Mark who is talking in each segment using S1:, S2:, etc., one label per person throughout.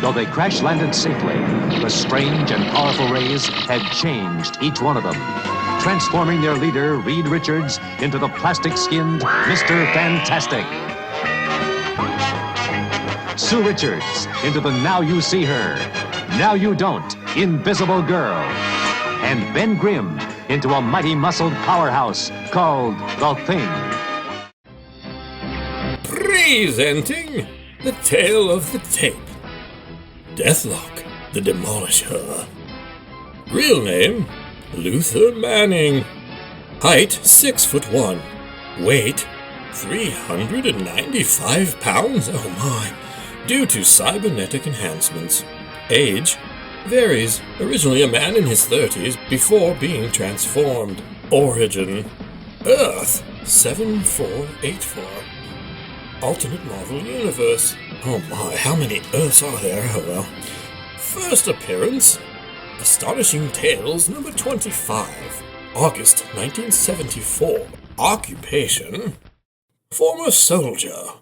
S1: Though they crash-landed safely, the strange and powerful rays had changed each one of them, transforming their leader, Reed Richards, into the plastic-skinned Mr. Fantastic. Sue Richards into the Now You See Her, Now You Don't, Invisible Girl. And Ben Grimm into a mighty muscled powerhouse called The Thing.
S2: Presenting the tale of the tape. Deathlock, the Demolisher. Real name, Luther Manning. Height, 6'1". Weight, 395 pounds. Oh my. Due to cybernetic enhancements. Age, varies. Originally a man in his 30s before being transformed. Origin, Earth, 7484. Alternate Marvel Universe. Oh my, how many Earths are there? Oh well. First appearance, Astonishing Tales number 25, August 1974. Occupation, former soldier.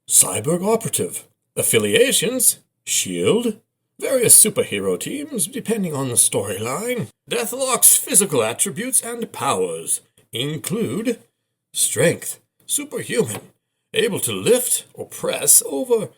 S2: Cyborg operative. Affiliations, S.H.I.E.L.D., various superhero teams depending on the storyline. Deathlock's physical attributes and powers include strength, superhuman, able to lift or press over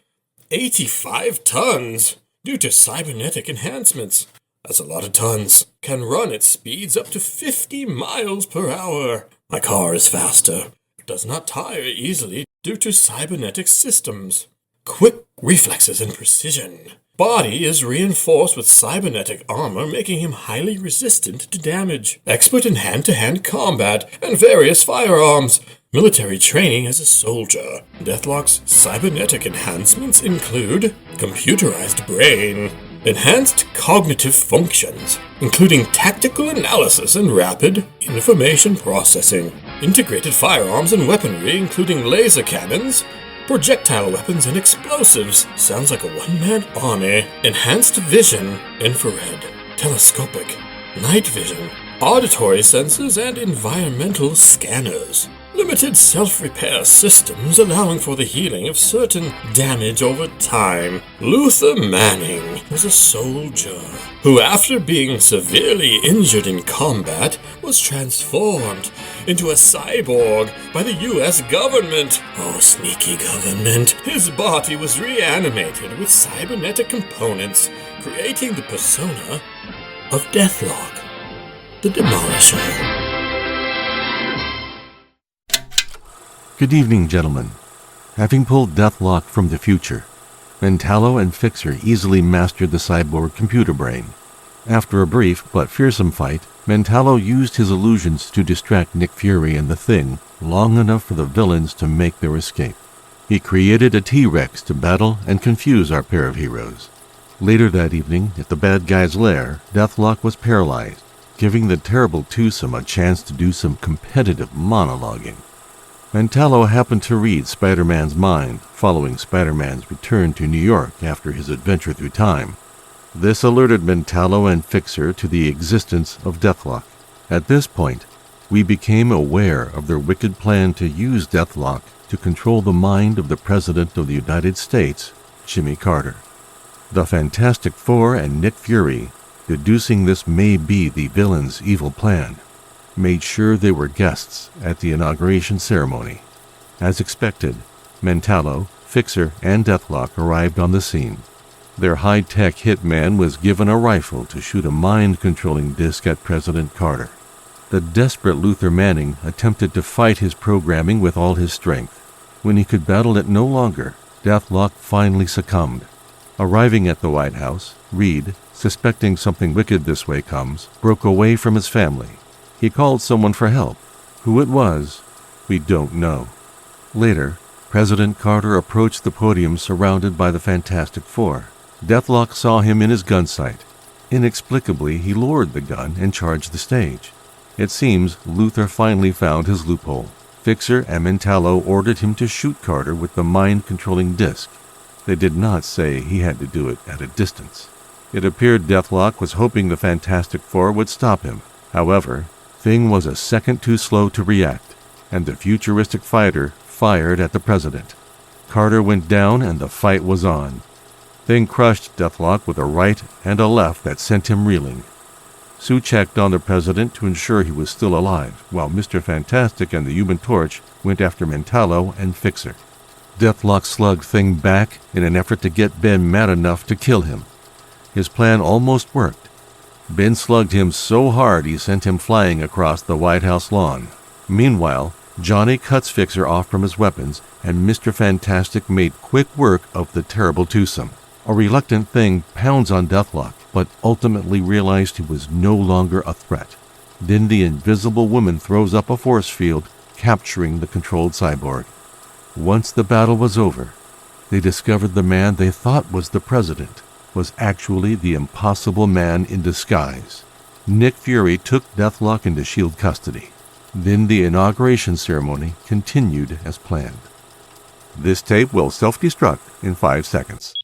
S2: 85 tons due to cybernetic enhancements. That's a lot of tons. Can run at speeds up to 50 miles per hour. My car is faster. Does not tire easily due to cybernetic systems. Quick reflexes and precision. Body is reinforced with cybernetic armor, making him highly resistant to damage. Expert in hand-to-hand combat and various firearms. Military training as a soldier. Deathlock's cybernetic enhancements include computerized brain, enhanced cognitive functions, including tactical analysis and rapid information processing, integrated firearms and weaponry, including laser cannons, projectile weapons, and explosives. Sounds like a one-man army. Enhanced vision, infrared, telescopic, night vision, auditory sensors, and environmental scanners. Limited self-repair systems allowing for the healing of certain damage over time. Luther Manning was a soldier who, after being severely injured in combat, was transformed into a cyborg by the U.S. government. Oh, sneaky government. His body was reanimated with cybernetic components, creating the persona of Deathlock, the Demolisher.
S3: Good evening, gentlemen. Having pulled Deathlock from the future, Mentallo and Fixer easily mastered the cyborg computer brain. After a brief but fearsome fight, Mentallo used his illusions to distract Nick Fury and the Thing long enough for the villains to make their escape. He created a T-Rex to battle and confuse our pair of heroes. Later that evening, at the bad guy's lair, Deathlock was paralyzed, giving the terrible twosome a chance to do some competitive monologuing. Mentallo happened to read Spider-Man's mind following Spider-Man's return to New York after his adventure through time. This alerted Mentallo and Fixer to the existence of Deathlock. At this point, we became aware of their wicked plan to use Deathlock to control the mind of the President of the United States, Jimmy Carter. The Fantastic Four and Nick Fury, deducing this may be the villain's evil plan, made sure they were guests at the inauguration ceremony. As expected, Mentallo, Fixer, and Deathlock arrived on the scene. Their high-tech hitman was given a rifle to shoot a mind-controlling disc at President Carter. The desperate Luther Manning attempted to fight his programming with all his strength. When he could battle it no longer, Deathlock finally succumbed. Arriving at the White House, Reed, suspecting something wicked this way comes, broke away from his family. He called someone for help. Who it was, we don't know. Later, President Carter approached the podium surrounded by the Fantastic Four. Deathlock saw him in his gun sight. Inexplicably, he lowered the gun and charged the stage. It seems Luther finally found his loophole. Fixer and Mentallo ordered him to shoot Carter with the mind-controlling disc. They did not say he had to do it at a distance. It appeared Deathlock was hoping the Fantastic Four would stop him. However, Thing was a second too slow to react, and the futuristic fighter fired at the president. Carter went down and the fight was on. Thing crushed Deathlock with a right and a left that sent him reeling. Sue checked on the president to ensure he was still alive, while Mr. Fantastic and the Human Torch went after Mentallo and Fixer. Deathlock slugged Thing back in an effort to get Ben mad enough to kill him. His plan almost worked. Ben slugged him so hard he sent him flying across the White House lawn. Meanwhile, Johnny cuts Fixer off from his weapons, and Mr. Fantastic made quick work of the terrible twosome. A reluctant Thing pounds on Deathlock, but ultimately realized he was no longer a threat. Then the invisible woman throws up a force field, capturing the controlled cyborg. Once the battle was over, they discovered the man they thought was the president was actually the impossible man in disguise. Nick Fury took Deathlock into S.H.I.E.L.D. custody. Then the inauguration ceremony continued as planned. This tape will self-destruct in 5 seconds.